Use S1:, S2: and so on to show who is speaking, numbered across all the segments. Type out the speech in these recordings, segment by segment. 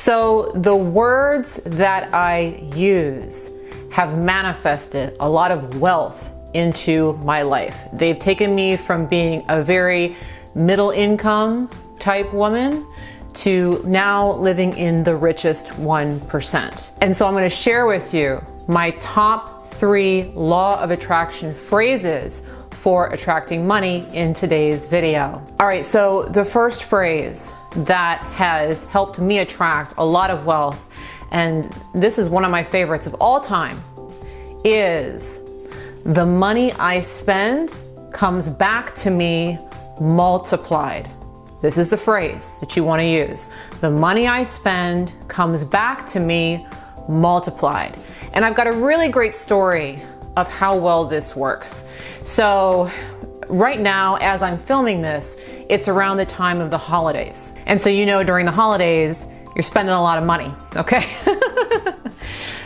S1: So the words that I use have manifested a lot of wealth into my life. They've taken me from being a very middle income type woman to now living in the richest 1%. And so I'm going to share with you my top 3 law of attraction phrases for attracting money in today's video. All right, so the first phrase that has helped me attract a lot of wealth, and this is one of my favorites of all time, is the money I spend comes back to me multiplied. This is the phrase that you want to use. The money I spend comes back to me multiplied. And I've got a really great story of how well this works. So right now, as I'm filming this, it's around the time of the holidays. And so during the holidays, you're spending a lot of money, okay?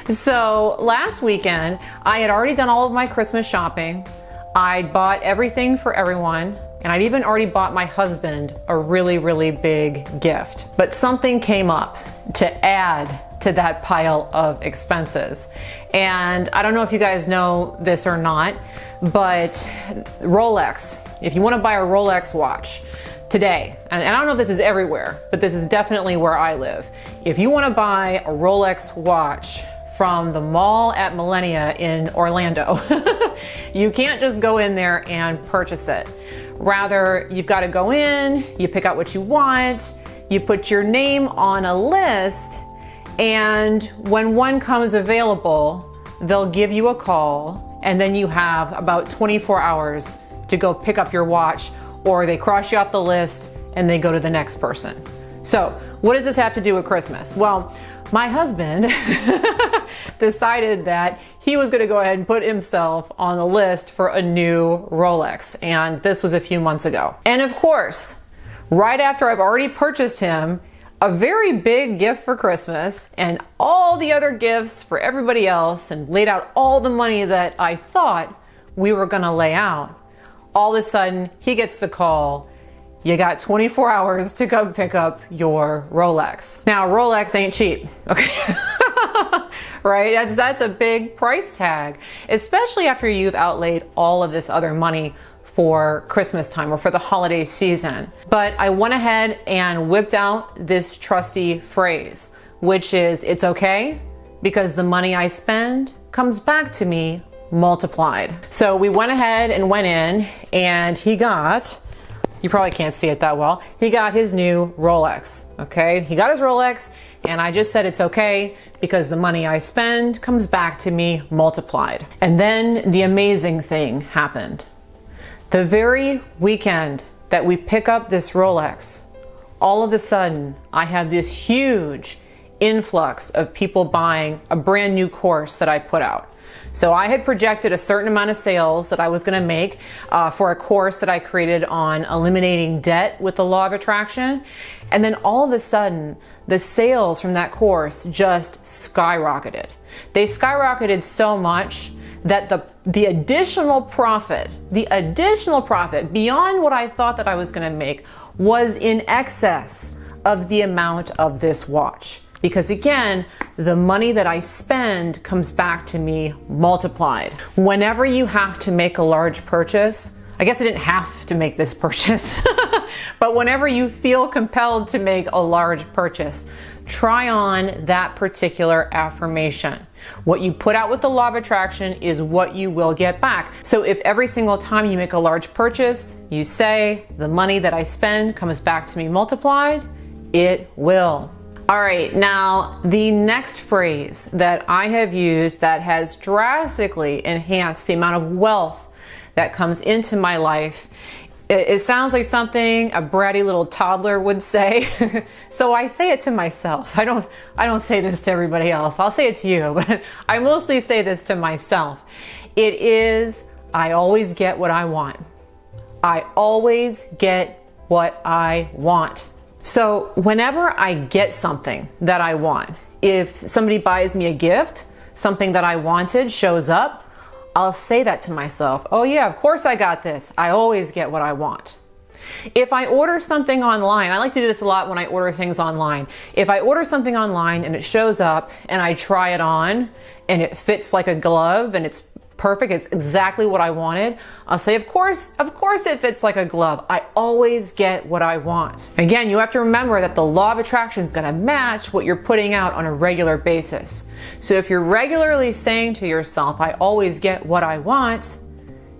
S1: So last weekend, I had already done all of my Christmas shopping. I bought everything for everyone, and I'd even already bought my husband a really, really big gift. But something came up to add to that pile of expenses. And I don't know if you guys know this or not, but Rolex, if you want to buy a Rolex watch today, and I don't know if this is everywhere, but this is definitely where I live. If you want to buy a Rolex watch from the mall at Millennia in Orlando, you can't just go in there and purchase it. Rather, you've got to go in, you pick out what you want, you put your name on a list, and when one comes available, they'll give you a call, and then you have about 24 hours to go pick up your watch, or they cross you off the list and they go to the next person. So what does this have to do with Christmas? Well, my husband decided that he was going to go ahead and put himself on the list for a new Rolex. And this was a few months ago. And of course, right after I've already purchased him a very big gift for Christmas and all the other gifts for everybody else and laid out all the money that I thought we were going to lay out, all of a sudden he gets the call. You got 24 hours to come pick up your Rolex. Now, Rolex ain't cheap, okay? Right? That's a big price tag, especially after you've outlaid all of this other money for Christmas time or for the holiday season. But I went ahead and whipped out this trusty phrase, which is, it's okay because the money I spend comes back to me multiplied. So we went ahead and went in, and he got, you probably can't see it that well, he got his new Rolex, okay? He got his Rolex, and I just said it's okay because the money I spend comes back to me multiplied. And then the amazing thing happened. The very weekend that we pick up this Rolex, all of a sudden I have this huge influx of people buying a brand new course that I put out. So I had projected a certain amount of sales that I was going to make for a course that I created on eliminating debt with the law of attraction. And then all of a sudden, the sales from that course just skyrocketed. They skyrocketed so much that the additional profit beyond what I thought that I was going to make was in excess of the amount of this watch. Because again, the money that I spend comes back to me multiplied. Whenever you have to make a large purchase, I guess I didn't have to make this purchase, but whenever you feel compelled to make a large purchase, try on that particular affirmation. What you put out with the law of attraction is what you will get back. So if every single time you make a large purchase, you say, the money that I spend comes back to me multiplied, it will. All right, now the next phrase that I have used that has drastically enhanced the amount of wealth that comes into my life, it sounds like something a bratty little toddler would say. So I say it to myself. I don't say this to everybody else. I'll say it to you, but I mostly say this to myself. It is, I always get what I want. I always get what I want. So whenever I get something that I want, if somebody buys me a gift, something that I wanted shows up, I'll say that to myself. Oh yeah, of course I got this. I always get what I want. If I order something online, I like to do this a lot when I order things online. If I order something online and it shows up and I try it on and it fits like a glove and it's perfect, it's exactly what I wanted, I'll say, of course it fits like a glove. I always get what I want. Again, you have to remember that the law of attraction is going to match what you're putting out on a regular basis. So if you're regularly saying to yourself, I always get what I want,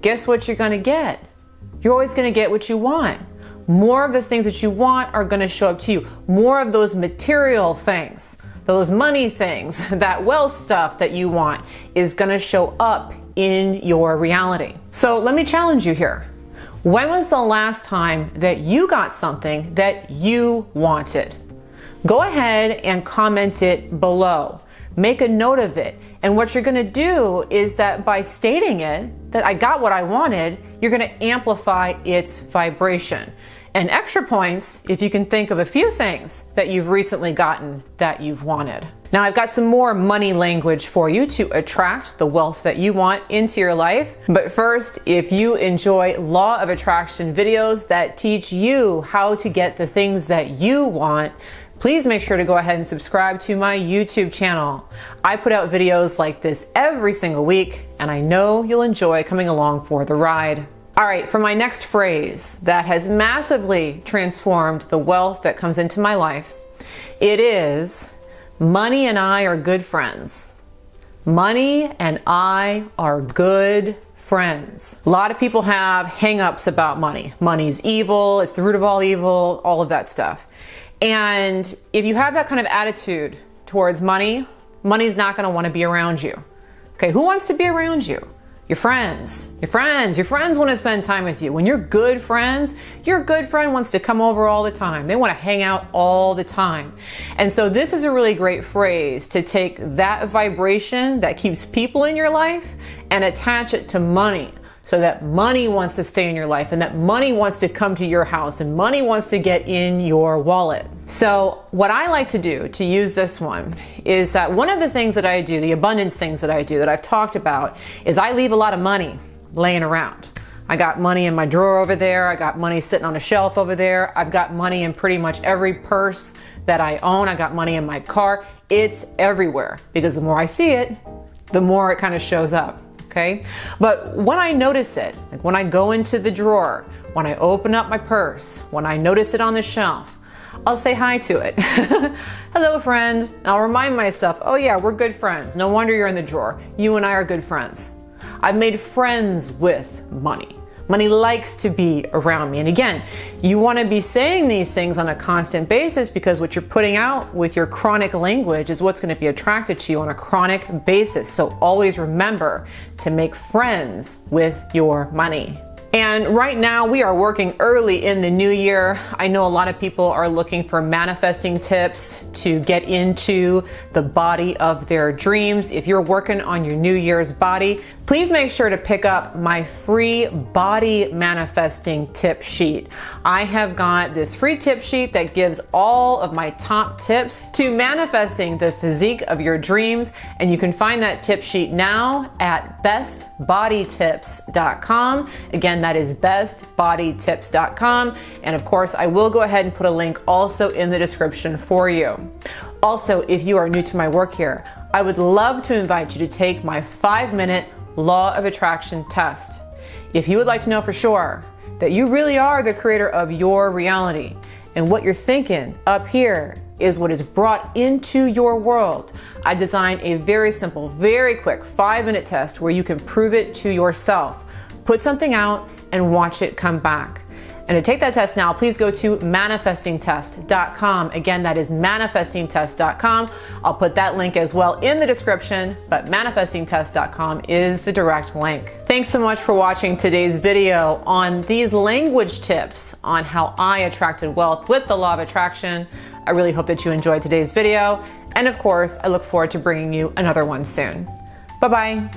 S1: guess what you're going to get? You're always going to get what you want. More of the things that you want are going to show up to you. More of those material things, those money things, that wealth stuff that you want is going to show up in your reality. So let me challenge you here. When was the last time that you got something that you wanted? Go ahead and comment it below. Make a note of it. And what you're going to do is that by stating it, that I got what I wanted, you're going to amplify its vibration. And extra points if you can think of a few things that you've recently gotten that you've wanted. Now I've got some more money language for you to attract the wealth that you want into your life. But first, if you enjoy law of attraction videos that teach you how to get the things that you want, please make sure to go ahead and subscribe to my YouTube channel. I put out videos like this every single week, and I know you'll enjoy coming along for the ride. All right, for my next phrase that has massively transformed the wealth that comes into my life, it is, money and I are good friends. Money and I are good friends. A lot of people have hang-ups about money. Money's evil, it's the root of all evil, all of that stuff. And if you have that kind of attitude towards money, money's not going to want to be around you. Okay, who wants to be around you? Your friends. Your friends want to spend time with you. When you're good friends, your good friend wants to come over all the time. They want to hang out all the time. And so this is a really great phrase to take that vibration that keeps people in your life and attach it to money, so that money wants to stay in your life and that money wants to come to your house and money wants to get in your wallet. So what I like to do to use this one is that one of the things that I do, the abundance things that I do that I've talked about, is I leave a lot of money laying around. I got money in my drawer over there. I got money sitting on a shelf over there. I've got money in pretty much every purse that I own. I got money in my car. It's everywhere because the more I see it, the more it kind of shows up. Okay? But when I notice it, like when I go into the drawer, when I open up my purse, when I notice it on the shelf, I'll say hi to it. Hello, friend. And I'll remind myself, oh yeah, we're good friends. No wonder you're in the drawer. You and I are good friends. I've made friends with money. Money likes to be around me. And again, you want to be saying these things on a constant basis because what you're putting out with your chronic language is what's going to be attracted to you on a chronic basis. So always remember to make friends with your money. And right now we are working early in the new year. I know a lot of people are looking for manifesting tips to get into the body of their dreams. If you're working on your New Year's body, please make sure to pick up my free body manifesting tip sheet. I have got this free tip sheet that gives all of my top tips to manifesting the physique of your dreams. And you can find that tip sheet now at bestbodytips.com. Again, that is bestbodytips.com. And of course, I will go ahead and put a link also in the description for you. Also, if you are new to my work here, I would love to invite you to take my 5-minute law of attraction test. If you would like to know for sure that you really are the creator of your reality and what you're thinking up here is what is brought into your world, I designed a very simple, very quick 5-minute test where you can prove it to yourself. Put something out and watch it come back. And to take that test now, please go to manifestingtest.com. Again, that is manifestingtest.com. I'll put that link as well in the description, but manifestingtest.com is the direct link. Thanks so much for watching today's video on these language tips on how I attracted wealth with the law of attraction. I really hope that you enjoyed today's video. And of course, I look forward to bringing you another one soon. Bye-bye.